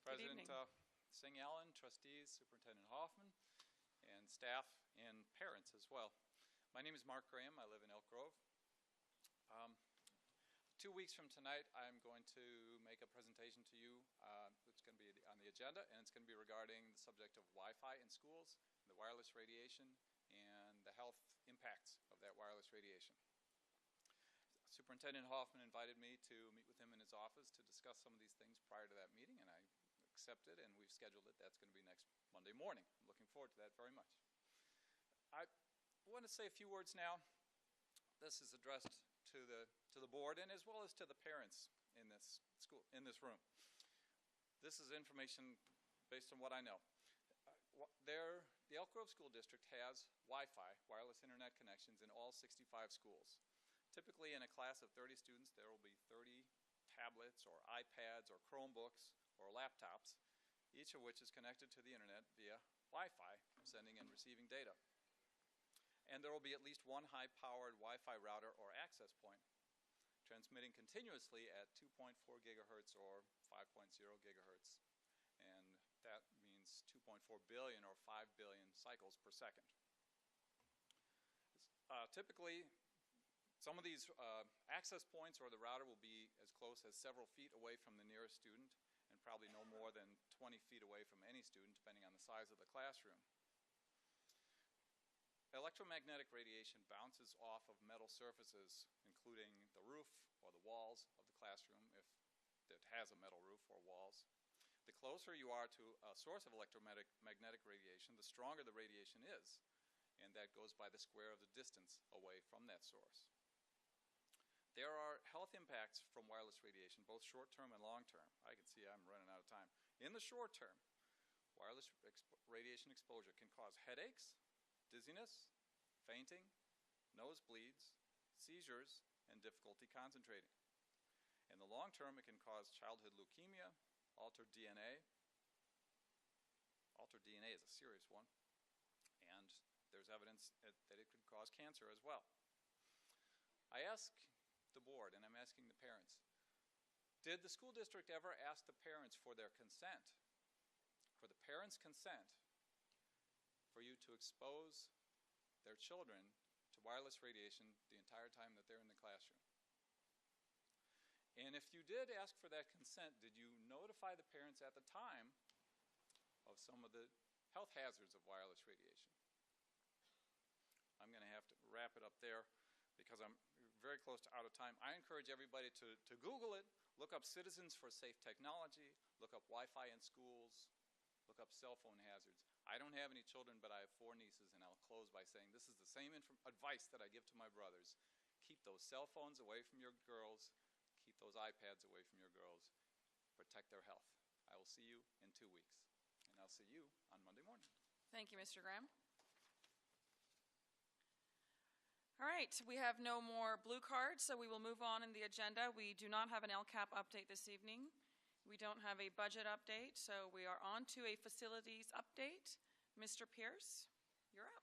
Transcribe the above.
President Singh Allen, trustees, Superintendent Hoffman, and staff and parents as well. My name is Mark Graham. I live in Elk Grove. 2 weeks from tonight, I'm going to make a presentation to you. It's going to be on the agenda, and it's going to be regarding the subject of Wi-Fi in schools, the wireless radiation, and the health impacts of that wireless radiation. Superintendent Hoffman invited me to meet with him in his office to discuss some of these things prior to that meeting, and I accepted, and we've scheduled it. That's going to be next Monday morning. I'm looking forward to that very much. I want to say a few words now. This is addressed to the board and as well as to the parents in this school, in this room. This is information based on what I know. The Elk Grove School District has Wi-Fi, wireless internet connections, in all 65 schools. Typically in a class of 30 students, there will be 30 tablets or iPads or Chromebooks or laptops, each of which is connected to the internet via Wi-Fi, sending and receiving data. And there will be at least one high-powered Wi-Fi router or access point, transmitting continuously at 2.4 gigahertz or 5.0 gigahertz. And that means 2.4 billion or 5 billion cycles per second. Typically, some of these access points or the router will be as close as several feet away from the nearest student, and probably no more than 20 feet away from any student, depending on the size of the classroom. Electromagnetic radiation bounces off of metal surfaces, including the roof or the walls of the classroom, if it has a metal roof or walls. The closer you are to a source of electromagnetic radiation, the stronger the radiation is, and that goes by the square of the distance away from that source. There are health impacts from wireless radiation, both short-term and long-term. I can see I'm running out of time. In the short term, wireless radiation exposure can cause headaches, dizziness, fainting, nosebleeds, seizures, and difficulty concentrating. In the long term, it can cause childhood leukemia, altered DNA. Altered DNA is a serious one, and there's evidence that it could cause cancer as well. I ask the board, and I'm asking the parents, did the school district ever ask the parents for their consent, for the parents' consent, for you to expose their children to wireless radiation the entire time that they're in the classroom? And if you did ask for that consent, did you notify the parents at the time of some of the health hazards of wireless radiation? I'm going to have to wrap it up there because I'm very close to out of time. I encourage everybody to Google it, look up Citizens for Safe Technology, look up Wi-Fi in schools, look up cell phone hazards. I don't have any children, but I have 4 nieces, and I'll close by saying this is the same advice that I give to my brothers. Keep those cell phones away from your girls. Keep those iPads away from your girls. Protect their health. I will see you in 2 weeks, and I'll see you on Monday morning. Thank you, Mr. Graham. All right, we have no more blue cards, so we will move on in the agenda. We do not have an LCAP update this evening. We don't have a budget update, so we are on to a facilities update. Mr. Pierce, you're up.